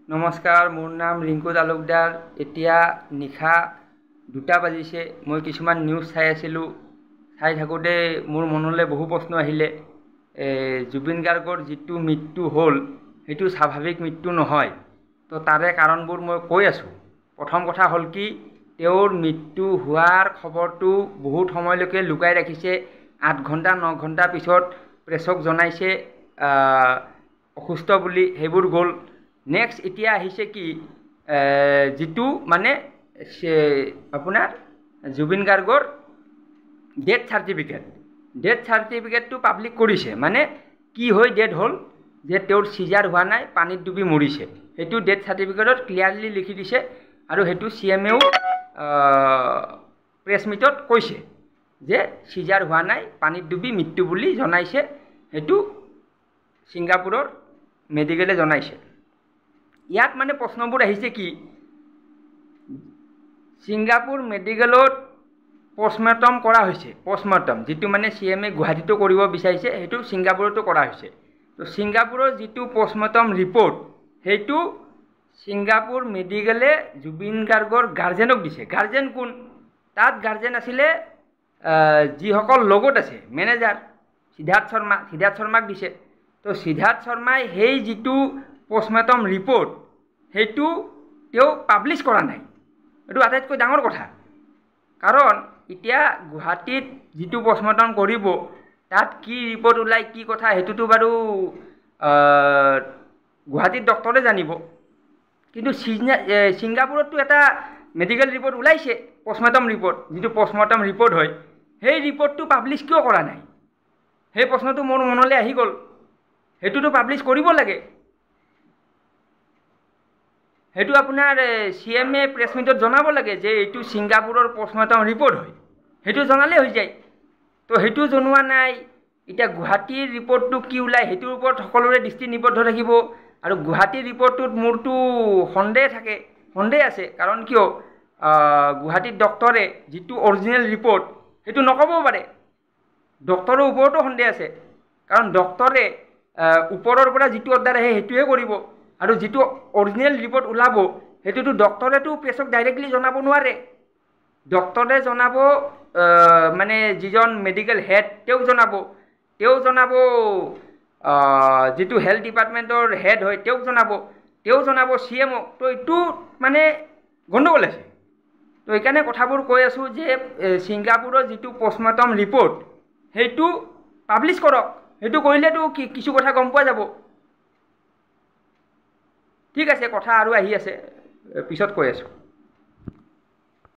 নমস্কাৰ, মোৰ নাম ৰিংকু তালুকদাৰ। এতিয়া নিশা 2টা বাজিছে। মই কিছুমান নিউজ চাই আছিলোঁ। চাই থাকোঁতে মোৰ মনলৈ বহু প্ৰশ্ন আহিলে। জুবিন গাৰ্গৰ যিটো মৃত্যু হ'ল সেইটো স্বাভাৱিক মৃত্যু নহয়। তো তাৰে কাৰণবোৰ মই কৈ আছোঁ। প্ৰথম কথা হ'ল কি, তেওঁৰ মৃত্যু হোৱাৰ খবৰটো বহুত সময়লৈকে লুকাই ৰাখিছে। 8 ঘণ্টা 9 ঘণ্টা পিছত প্ৰেছক জনাইছে অসুস্থ বুলি, সেইবোৰ গ'ল। নেক্সট এতিয়া আহিছে কি, যিটো মানে আপোনাৰ জুবিন গাৰ্গৰ ডেথ চাৰ্টিফিকেটটো পাব্লিক কৰিছে। মানে কি হৈ ডেথ হ'ল, যে তেওঁৰ চিজাৰ হোৱা নাই, পানীত ডুবি মৰিছে। সেইটো ডেথ চাৰ্টিফিকেটত ক্লিয়াৰলি লিখি দিছে। আৰু সেইটো CMও প্ৰেছ মিটত কৈছে যে চিজাৰ হোৱা নাই, পানীত ডুবি মৃত্যু বুলি জনাইছে। সেইটো ছিংগাপুৰৰ মেডিকেলে জনাইছে। ইয়াত মানে প্ৰশ্নবোৰ আহিছে কি, ছিংগাপুৰ মেডিকেলত পষ্টমৰ্টম কৰা হৈছে। পষ্টমৰ্টম যিটো মানে CMে গুৱাহাটীতো কৰিব বিচাৰিছে, সেইটো ছিংগাপুৰতো কৰা হৈছে। তো ছিংগাপুৰৰ যিটো পষ্টমৰ্টম ৰিপৰ্ট, সেইটো ছিংগাপুৰ মেডিকেলে জুবিন গাৰ্গৰ গাৰ্জেনক দিছে। গাৰ্জেন কোন? তাত গাৰ্জেন আছিলে যিসকল লগত আছে, মেনেজাৰ সিদ্ধাৰ্থ শৰ্মাক দিছে। তো সিদ্ধাৰ্থ শৰ্মাই সেই যিটো পষ্টমৰ্টম ৰিপৰ্ট, সেইটো তেওঁ পাব্লিছ কৰা নাই। এইটো আটাইতকৈ ডাঙৰ কথা। কাৰণ এতিয়া গুৱাহাটীত যিটো পষ্টমৰ্টম কৰিব, তাত কি ৰিপৰ্ট ওলায়, কি কথা, সেইটোতো বাৰু গুৱাহাটীত ডক্টৰে জানিব। কিন্তু ছিংগাপুৰততো এটা মেডিকেল ৰিপৰ্ট ওলাইছে, পষ্টমৰ্টম ৰিপৰ্ট, যিটো পষ্টমৰ্টম ৰিপৰ্ট হয়, সেই ৰিপৰ্টটো পাব্লিছ কিয় কৰা নাই? সেই প্ৰশ্নটো মোৰ মনলৈ আহি গ'ল। সেইটোতো পাব্লিছ কৰিব লাগে। সেইটো আপোনাৰ CMে প্ৰেছ মিটত জনাব লাগে যে এইটো ছিংগাপুৰৰ পষ্টমৰ্টম ৰিপৰ্ট হয়। সেইটো জনালেই হৈ যায়। তো সেইটো জনোৱা নাই। এতিয়া গুৱাহাটীৰ ৰিপৰ্টটো কি ওলায়, সেইটোৰ ওপৰত সকলোৰে দৃষ্টি নিবদ্ধ থাকিব। আৰু গুৱাহাটীৰ ৰিপৰ্টটোত মোৰতো সন্দেহ আছে। কাৰণ কিয়, গুৱাহাটীত ডক্টৰে যিটো অৰিজিনেল ৰিপৰ্ট, সেইটো নক'বও পাৰে। ডক্টৰৰ ওপৰতো সন্দেহ আছে। কাৰণ ডক্টৰে ওপৰৰ পৰা যিটো অৰ্ডাৰ আহে সেইটোৱে কৰিব। আৰু যিটো অৰিজিনেল ৰিপৰ্ট ওলাব, সেইটোতো ডক্টৰেতো প্ৰেছক ডাইৰেক্টলি জনাব নোৱাৰে। ডক্টৰে জনাব, মানে যিজন মেডিকেল হেড তেওঁক জনাব। তেওঁ জনাব যিটো হেল্থ ডিপাৰ্টমেণ্টৰ হেড হয় তেওঁক জনাব। তেওঁ জনাব CMক। তো এইটো মানে গণ্ডগোল আছে। তো সেইকাৰণে কথাবোৰ কৈ আছোঁ যে ছিংগাপুৰৰ যিটো পষ্টমৰ্টম ৰিপৰ্ট, সেইটো পাব্লিছ কৰক। সেইটো কৰিলেতো কিছু কথা গম পোৱা যাব। ঠিক আছে, কথা আৰু আহি আছে, পিছত কৈ আছোঁ।